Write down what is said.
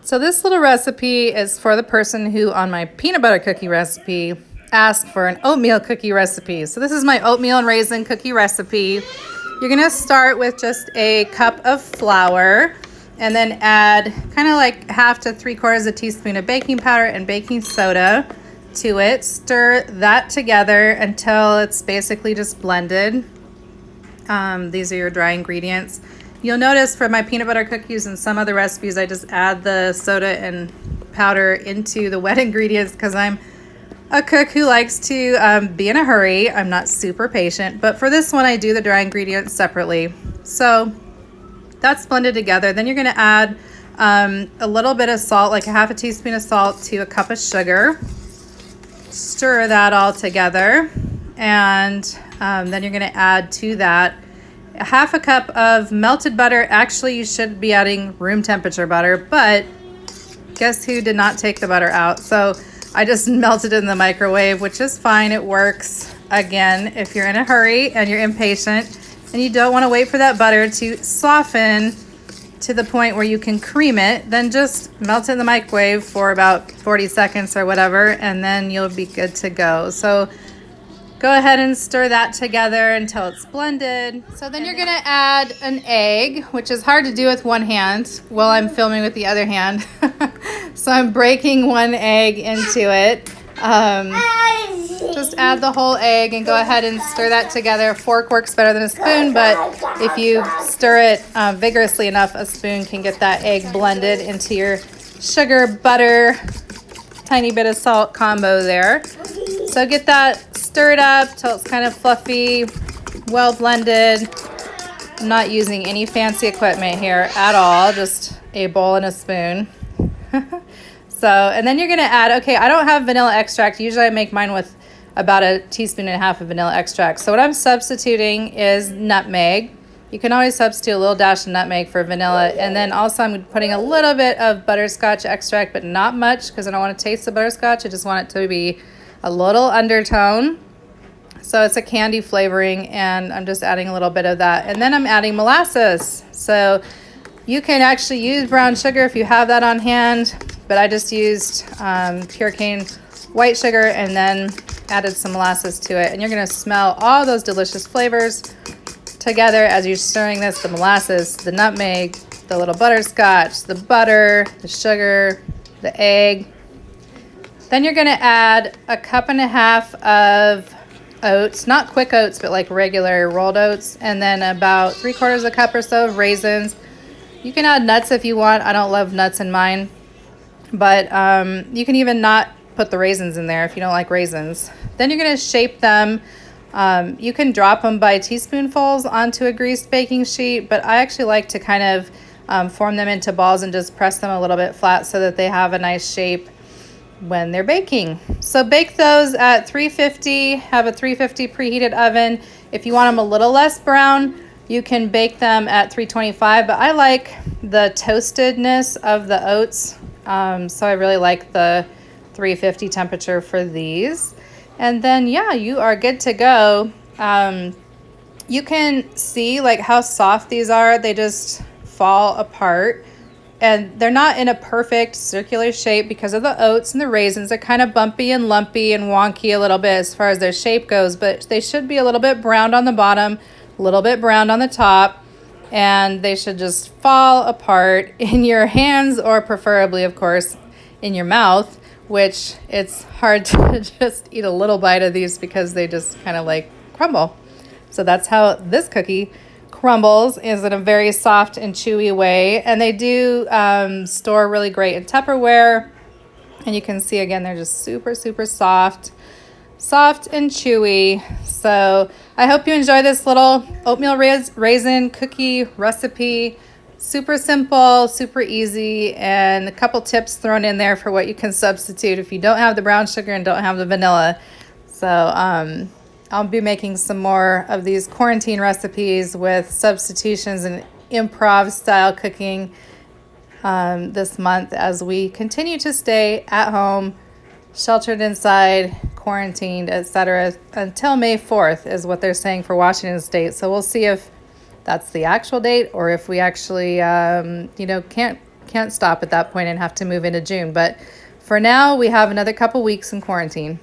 So this little recipe is for the person who on my peanut butter cookie recipe asked for an oatmeal cookie recipe. So this is my oatmeal and raisin cookie recipe. You're gonna start with just a cup of flour and then add kind of like 1/2 to 3/4 teaspoon of baking powder and baking soda to it. Stir that together until it's basically just blended. These are your dry ingredients. You'll notice for my peanut butter cookies and some other recipes, I just add the soda and powder into the wet ingredients because I'm a cook who likes to be in a hurry. I'm not super patient, but for this one, I do the dry ingredients separately. So that's blended together. Then you're gonna add a little bit of salt, like 1/2 teaspoon of salt to a cup of sugar. Stir that all together. And then you're gonna add to that 1/2 cup of melted butter. Actually, you should be adding room temperature butter, but guess who did not take the butter out? So I just melted it in the microwave, which is fine. It works. Again, if you're in a hurry and you're impatient and you don't want to wait for that butter to soften to the point where you can cream it, then just melt it in the microwave for about 40 seconds or whatever, and then you'll be good to go. So go ahead and stir that together until it's blended. So then you're gonna add an egg, which is hard to do with one hand while I'm filming with the other hand. So I'm breaking one egg into it. Just add the whole egg and go ahead and stir that together. A fork works better than a spoon, but if you stir it vigorously enough, a spoon can get that egg blended into your sugar, butter, tiny bit of salt combo there. So get that stirred up till it's kind of fluffy, well blended. I'm not using any fancy equipment here at all, just a bowl and a spoon. So, and then you're gonna add, okay, I don't have vanilla extract. Usually I make mine with about 1.5 teaspoons of vanilla extract. So what I'm substituting is nutmeg. You can always substitute a little dash of nutmeg for vanilla. And then also I'm putting a little bit of butterscotch extract, but not much because I don't want to taste the butterscotch. I just want it to be a little undertone. So it's a candy flavoring, and I'm just adding a little bit of that. And then I'm adding molasses. So you can actually use brown sugar if you have that on hand, but I just used pure cane white sugar and then added some molasses to it. And you're gonna smell all those delicious flavors together as you're stirring this: the molasses, the nutmeg, the little butterscotch, the butter, the sugar, the egg. Then you're gonna add 1.5 cups of oats, not quick oats, but like regular rolled oats, and then about 3/4 cup or so of raisins. You can add nuts if you want. I don't love nuts in mine, but you can even not put the raisins in there if you don't like raisins. Then you're gonna shape them. You can drop them by teaspoonfuls onto a greased baking sheet, but I actually like to kind of form them into balls and just press them a little bit flat so that they have a nice shape when they're baking. So bake those at 350, have a 350 preheated oven. If you want them a little less brown, you can bake them at 325, but I like the toastedness of the oats. So I really like the 350 temperature for these. And then, yeah, you are good to go. You can see like how soft these are. They just fall apart. And they're not in a perfect circular shape because of the oats and the raisins. They're kind of bumpy and lumpy and wonky a little bit as far as their shape goes, but they should be a little bit browned on the bottom, a little bit browned on the top, and they should just fall apart in your hands, or preferably, of course, in your mouth, which it's hard to just eat a little bite of these because they just kind of like crumble. So that's how this cookie crumbles, is in a very soft and chewy way. And they do store really great in Tupperware. And you can see again, they're just super, super soft and chewy. So I hope you enjoy this little oatmeal raisin cookie recipe. Super simple, super easy, and a couple tips thrown in there for what you can substitute if you don't have the brown sugar and don't have the vanilla. So I'll be making some more of these quarantine recipes with substitutions and improv style cooking this month as we continue to stay at home, sheltered inside, quarantined, etc. until May 4th is what they're saying for Washington State. So we'll see if that's the actual date or if we actually, can't can't stop at that point and have to move into June. But for now, we have another couple weeks in quarantine.